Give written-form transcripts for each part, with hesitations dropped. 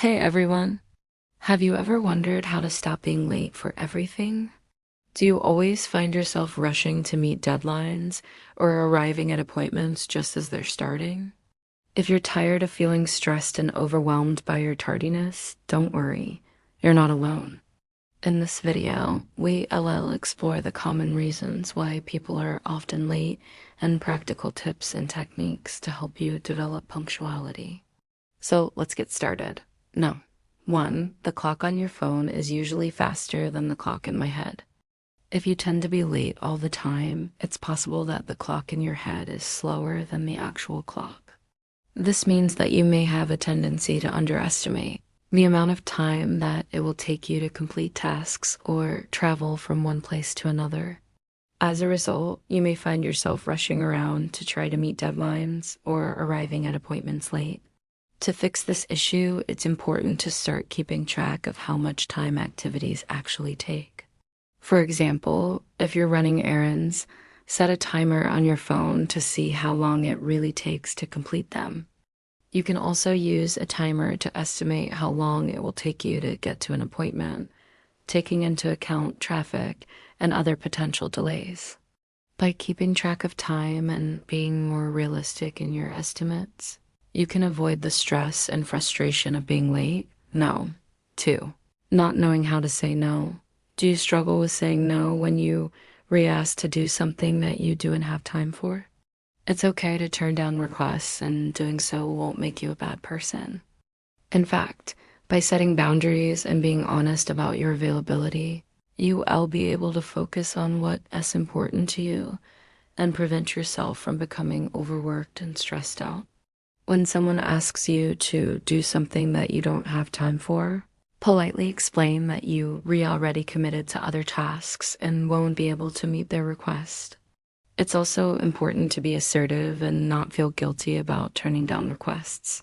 Hey everyone! Have you ever wondered how to stop being late for everything? Do you always find yourself rushing to meet deadlines or arriving at appointments just as they're starting? If you're tired of feeling stressed and overwhelmed by your tardiness, don't worry, you're not alone. In this video, we'll explore the common reasons why people are often late and practical tips and techniques to help you develop punctuality. So let's get started. No. 1. The clock on your phone is usually faster than the clock in my head. If you tend to be late all the time, it's possible that the clock in your head is slower than the actual clock. This means that you may have a tendency to underestimate the amount of time that it will take you to complete tasks or travel from one place to another. As a result, you may find yourself rushing around to try to meet deadlines or arriving at appointments late. To fix this issue, it's important to start keeping track of how much time activities actually take. For example, if you're running errands, set a timer on your phone to see how long it really takes to complete them. You can also use a timer to estimate how long it will take you to get to an appointment, taking into account traffic and other potential delays. By keeping track of time and being more realistic in your estimates, you can avoid the stress and frustration of being late. No. 2. Not knowing how to say no. Do you struggle with saying no when you re-ask to do something that you don't have time for? It's okay to turn down requests, and doing so won't make you a bad person. In fact, by setting boundaries and being honest about your availability, you'll be able to focus on what is important to you and prevent yourself from becoming overworked and stressed out. When someone asks you to do something that you don't have time for, politely explain that you already committed to other tasks and won't be able to meet their request. It's also important to be assertive and not feel guilty about turning down requests.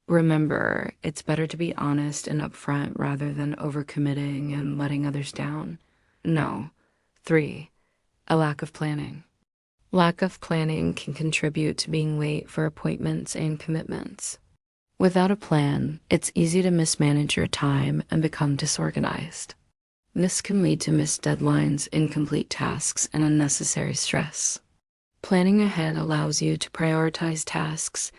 Remember, it's better to be honest and upfront rather than overcommitting and letting others down. No. 3. A lack of planning. Lack of planning can contribute to being late for appointments and commitments. Without a plan, it's easy to mismanage your time and become disorganized. This can lead to missed deadlines, incomplete tasks, and unnecessary stress. Planning ahead allows you to prioritize tasks,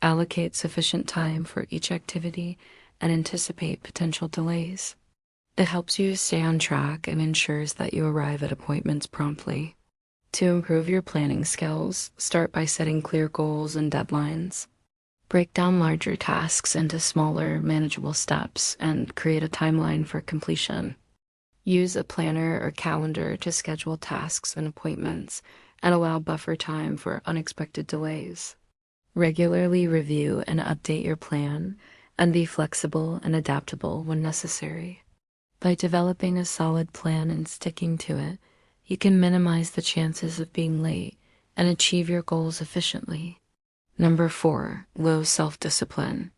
allocate sufficient time for each activity, and anticipate potential delays. It helps you stay on track and ensures that you arrive at appointments promptly. To improve your planning skills, start by setting clear goals and deadlines. Break down larger tasks into smaller, manageable steps and create a timeline for completion. Use a planner or calendar to schedule tasks and appointments and allow buffer time for unexpected delays. Regularly review and update your plan and be flexible and adaptable when necessary. By developing a solid plan and sticking to it, you can minimize the chances of being late and achieve your goals efficiently. 4. Low self-discipline.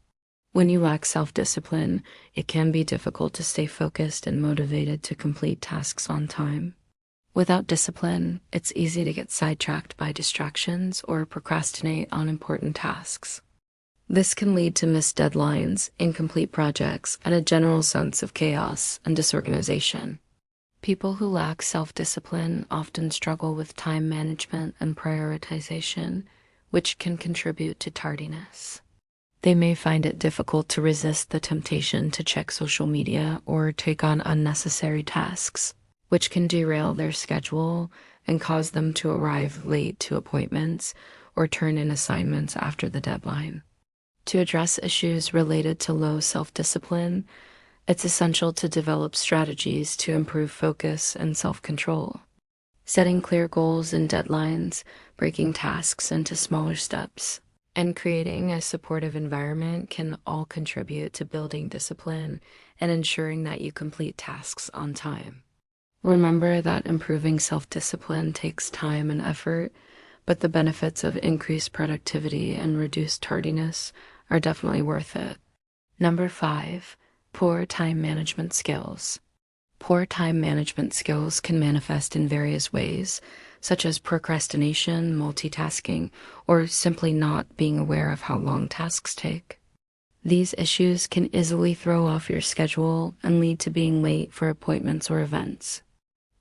When you lack self-discipline, it can be difficult to stay focused and motivated to complete tasks on time. Without discipline, it's easy to get sidetracked by distractions or procrastinate on important tasks. This can lead to missed deadlines, incomplete projects, and a general sense of chaos and disorganization. People who lack self-discipline often struggle with time management and prioritization, which can contribute to tardiness. They may find it difficult to resist the temptation to check social media or take on unnecessary tasks, which can derail their schedule and cause them to arrive late to appointments or turn in assignments after the deadline. To address issues related to low self-discipline, it's essential to develop strategies to improve focus and self-control. Setting clear goals and deadlines, breaking tasks into smaller steps, and creating a supportive environment can all contribute to building discipline and ensuring that you complete tasks on time. Remember that improving self-discipline takes time and effort, but the benefits of increased productivity and reduced tardiness are definitely worth it. 5. Poor time management skills. Poor time management skills can manifest in various ways, such as procrastination, multitasking, or simply not being aware of how long tasks take. These issues can easily throw off your schedule and lead to being late for appointments or events.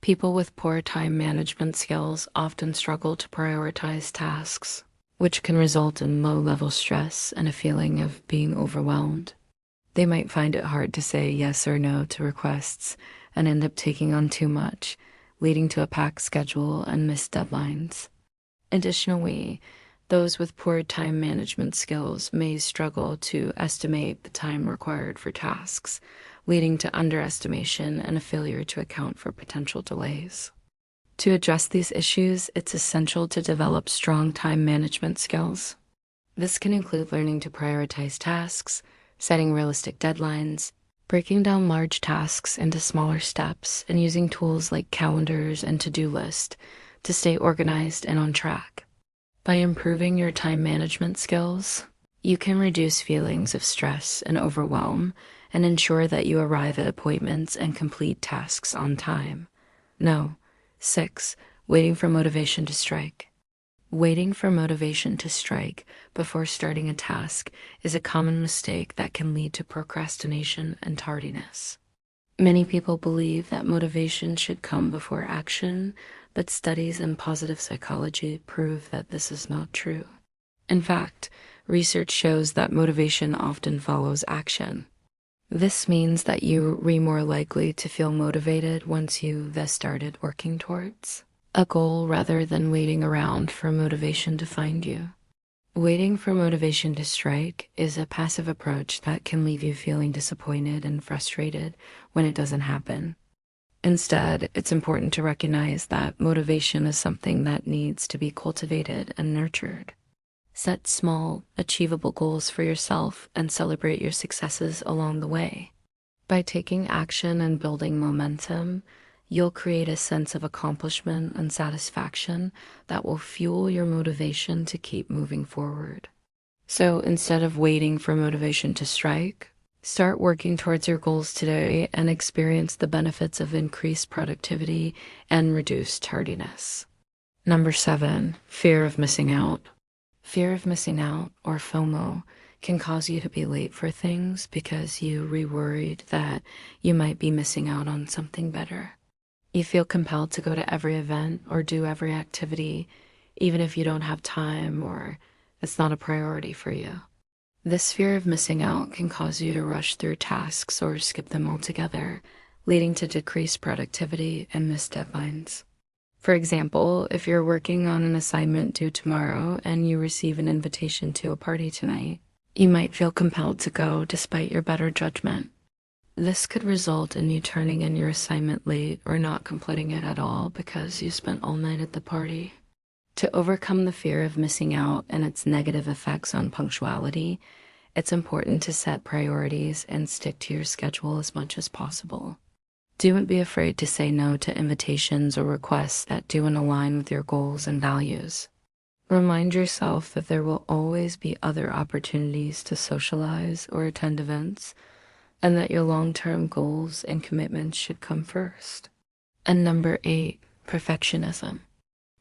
People with poor time management skills often struggle to prioritize tasks, which can result in low-level stress and a feeling of being overwhelmed. They might find it hard to say yes or no to requests and end up taking on too much, leading to a packed schedule and missed deadlines. Additionally, those with poor time management skills may struggle to estimate the time required for tasks, leading to underestimation and a failure to account for potential delays. To address these issues, it's essential to develop strong time management skills. This can include learning to prioritize tasks, setting realistic deadlines, breaking down large tasks into smaller steps, and using tools like calendars and to-do lists to stay organized and on track. By improving your time management skills, you can reduce feelings of stress and overwhelm and ensure that you arrive at appointments and complete tasks on time. No. 6. Waiting for motivation to strike. Waiting for motivation to strike before starting a task is a common mistake that can lead to procrastination and tardiness. Many people believe that motivation should come before action, but studies in positive psychology prove that this is not true. In fact, research shows that motivation often follows action. This means that you are more likely to feel motivated once you've started working towards a goal rather than waiting around for motivation to find you. Waiting for motivation to strike is a passive approach that can leave you feeling disappointed and frustrated when it doesn't happen. Instead, it's important to recognize that motivation is something that needs to be cultivated and nurtured. Set small, achievable goals for yourself and celebrate your successes along the way. By taking action and building momentum, you'll create a sense of accomplishment and satisfaction that will fuel your motivation to keep moving forward. So instead of waiting for motivation to strike, start working towards your goals today and experience the benefits of increased productivity and reduced tardiness. Number 7, fear of missing out. Fear of missing out, or FOMO, can cause you to be late for things because you worried that you might be missing out on something better. You feel compelled to go to every event or do every activity, even if you don't have time or it's not a priority for you. This fear of missing out can cause you to rush through tasks or skip them altogether, leading to decreased productivity and missed deadlines. For example, if you're working on an assignment due tomorrow and you receive an invitation to a party tonight, you might feel compelled to go despite your better judgment. This could result in you turning in your assignment late or not completing it at all because you spent all night at the party. To overcome the fear of missing out and its negative effects on punctuality, it's important to set priorities and stick to your schedule as much as possible. Don't be afraid to say no to invitations or requests that don't align with your goals and values. Remind yourself that there will always be other opportunities to socialize or attend events, and that your long-term goals and commitments should come first. And number 8, perfectionism.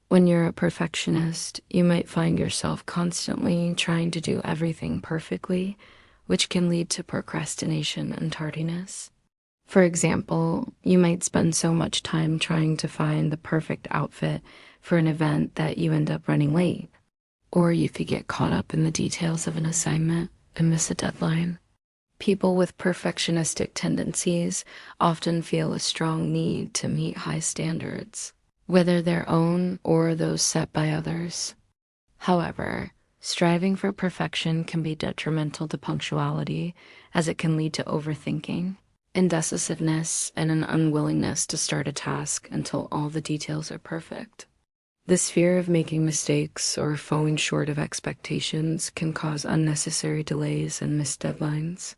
When you're a perfectionist, you might find yourself constantly trying to do everything perfectly, which can lead to procrastination and tardiness. For example, you might spend so much time trying to find the perfect outfit for an event that you end up running late. Or you could get caught up in the details of an assignment and miss a deadline. People with perfectionistic tendencies often feel a strong need to meet high standards, whether their own or those set by others. However, striving for perfection can be detrimental to punctuality, as it can lead to overthinking, indecisiveness, and an unwillingness to start a task until all the details are perfect. This fear of making mistakes or falling short of expectations can cause unnecessary delays and missed deadlines.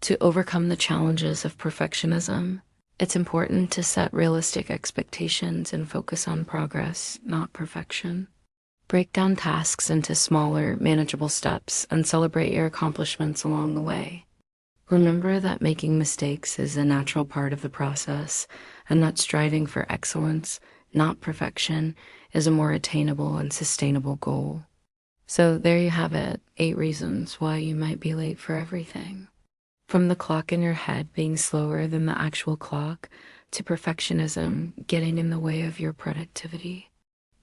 To overcome the challenges of perfectionism, it's important to set realistic expectations and focus on progress, not perfection. Break down tasks into smaller, manageable steps and celebrate your accomplishments along the way. Remember that making mistakes is a natural part of the process, and that striving for excellence, not perfection, is a more attainable and sustainable goal. So there you have it, 8 reasons why you might be late for everything. From the clock in your head being slower than the actual clock to perfectionism getting in the way of your productivity.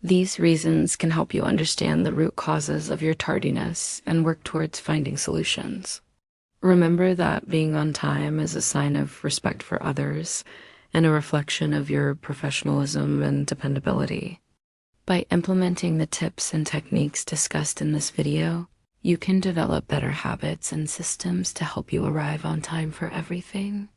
These reasons can help you understand the root causes of your tardiness and work towards finding solutions. Remember that being on time is a sign of respect for others and a reflection of your professionalism and dependability. By implementing the tips and techniques discussed in this video, you can develop better habits and systems to help you arrive on time for everything.